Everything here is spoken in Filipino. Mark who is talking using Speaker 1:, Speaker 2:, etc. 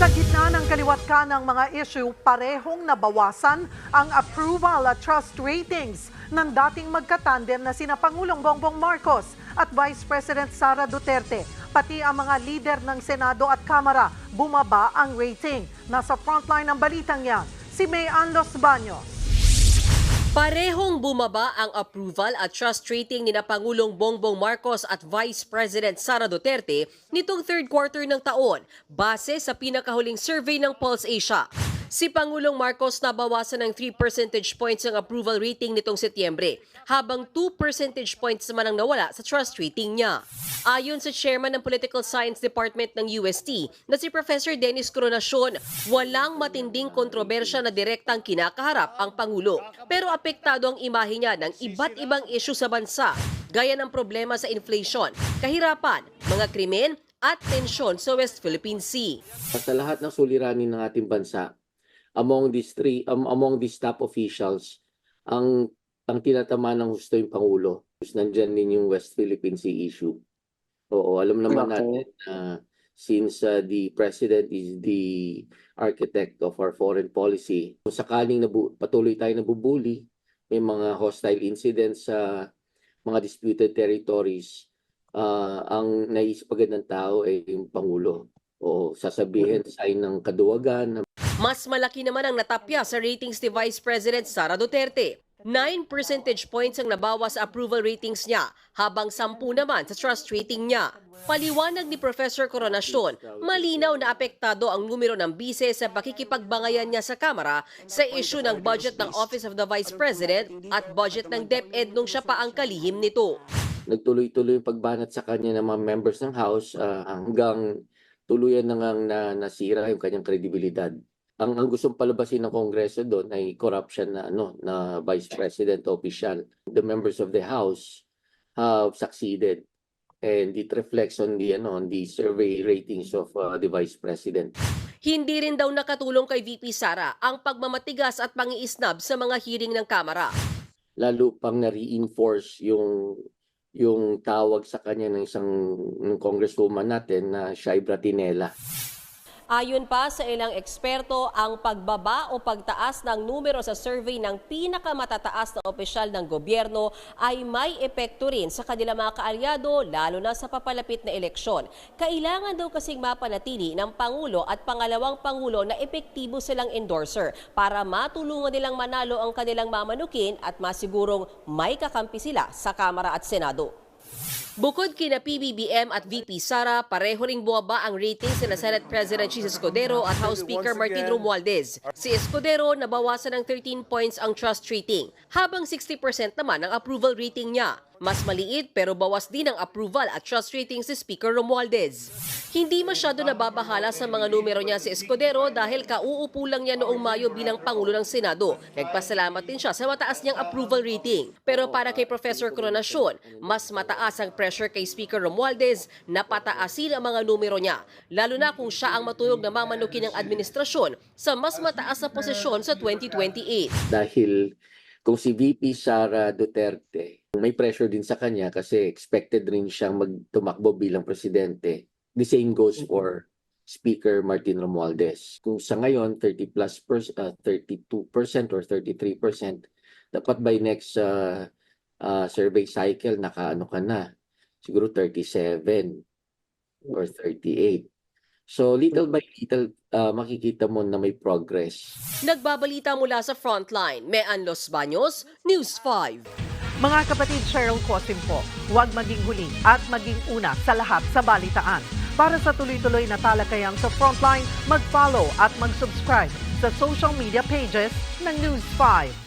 Speaker 1: Sa gitna ng kaliwat ng mga issue, parehong nabawasan ang approval at trust ratings ng dating magkatandem na sina Pangulong Bongbong Marcos at Vice President Sara Duterte. Pati ang mga lider ng Senado at Kamara, bumaba ang rating. Nasa frontline ng balitang yan, si May Ann Los Baños.
Speaker 2: Parehong bumaba ang approval at trust rating ni Pangulong Bongbong Marcos at Vice President Sara Duterte nitong third quarter ng taon base sa pinakahuling survey ng Pulse Asia. Si Pangulong Marcos nabawasan ng 3 percentage points ang approval rating nitong Setyembre, habang 2 percentage points naman ang nawala sa trust rating niya. Ayon sa chairman ng Political Science Department ng UST na si Professor Dennis Coronacion, walang matinding kontrobersya na direktang kinakaharap ang Pangulo. Pero apektado ang imahe niya ng iba't ibang issue sa bansa, gaya ng problema sa inflation, kahirapan, mga krimen at tensyon sa West Philippine Sea.
Speaker 3: Sa lahat ng suliranin ng ating bansa, among these top officials, ang tinatama ng husto yung Pangulo. Nandyan din yung West Philippine Sea issue. Oo, alam naman natin na since the President is the architect of our foreign policy, kung sakaling patuloy tayo nabubuli, may mga hostile incidents sa mga disputed territories, ang naisip agad ng tao ay yung Pangulo. O sasabihin, sign ng kaduwagan.
Speaker 2: Mas malaki naman ang natapya sa ratings ni Vice President Sara Duterte. 9 percentage points ang nabawas sa approval ratings niya, habang 10 naman sa trust rating niya. Paliwanag ni Professor Coronacion, malinaw na apektado ang numero ng bise sa pakikipagbangayan niya sa Kamara sa issue ng budget ng Office of the Vice President at budget ng DepEd nung siya pa ang kalihim nito.
Speaker 3: Nagtuloy-tuloy yung pagbanat sa kanya ng mga members ng House hanggang tuluyan na ngang nasira yung kanyang kredibilidad. Ang gustong palabasin ng Kongreso doon ay corruption na Vice President official. The members of the House have succeeded, and it reflects on the survey ratings of the Vice President.
Speaker 2: Hindi rin daw nakatulong kay VP Sara ang pagmamatigas at pangiisnab sa mga hearing ng Kamara.
Speaker 3: Lalo pang na-reinforce yung tawag sa kanya ng isang congresswoman natin na Shai Bratinela.
Speaker 2: Ayon pa sa ilang eksperto, ang pagbaba o pagtaas ng numero sa survey ng pinakamatataas na opisyal ng gobyerno ay may epekto rin sa kanilang mga kaalyado, lalo na sa papalapit na eleksyon. Kailangan daw kasing mapanatili ng Pangulo at pangalawang Pangulo na epektibo silang endorser para matulungan nilang manalo ang kanilang mamanukin at masigurong may kakampi sila sa Kamara at Senado. Bukod kina PBBM at VP Sara, pareho ring bumaba ang ratings sina Senate President Chis Escudero at House Speaker Martin Romualdez. Si Escudero nabawasan ng 13 points ang trust rating, habang 60% naman ang approval rating niya. Mas maliit pero bawas din ang approval at trust rating si Speaker Romualdez. Hindi masyado nababahala sa mga numero niya si Escudero dahil kauupo lang niya noong Mayo bilang Pangulo ng Senado. Nagpasalamat din siya sa mataas niyang approval rating. Pero para kay Professor Coronacion, mas mataas ang pressure kay Speaker Romualdez na pataasin ang mga numero niya, lalo na kung siya ang matulog na mamanukin ng administrasyon sa mas mataas na posisyon sa 2028.
Speaker 3: Dahil kung si VP Sara Duterte, may pressure din sa kanya kasi expected rin siyang magtumakbo bilang presidente. The same goes for Speaker Martin Romualdez. Kung sa ngayon 32% or 33%, dapat by next survey cycle nakaano ka na. Siguro 37 or 38. So little by little makikita mo na may progress.
Speaker 2: Nagbabalita mula sa Frontline, May Ann Los Baños, News 5.
Speaker 1: Mga kapatid, Cheryl Cosim po, huwag maging huli at maging una sa lahat sa balitaan. Para sa tuloy-tuloy na talakayang sa Frontline, mag-follow at mag-subscribe sa social media pages ng News 5.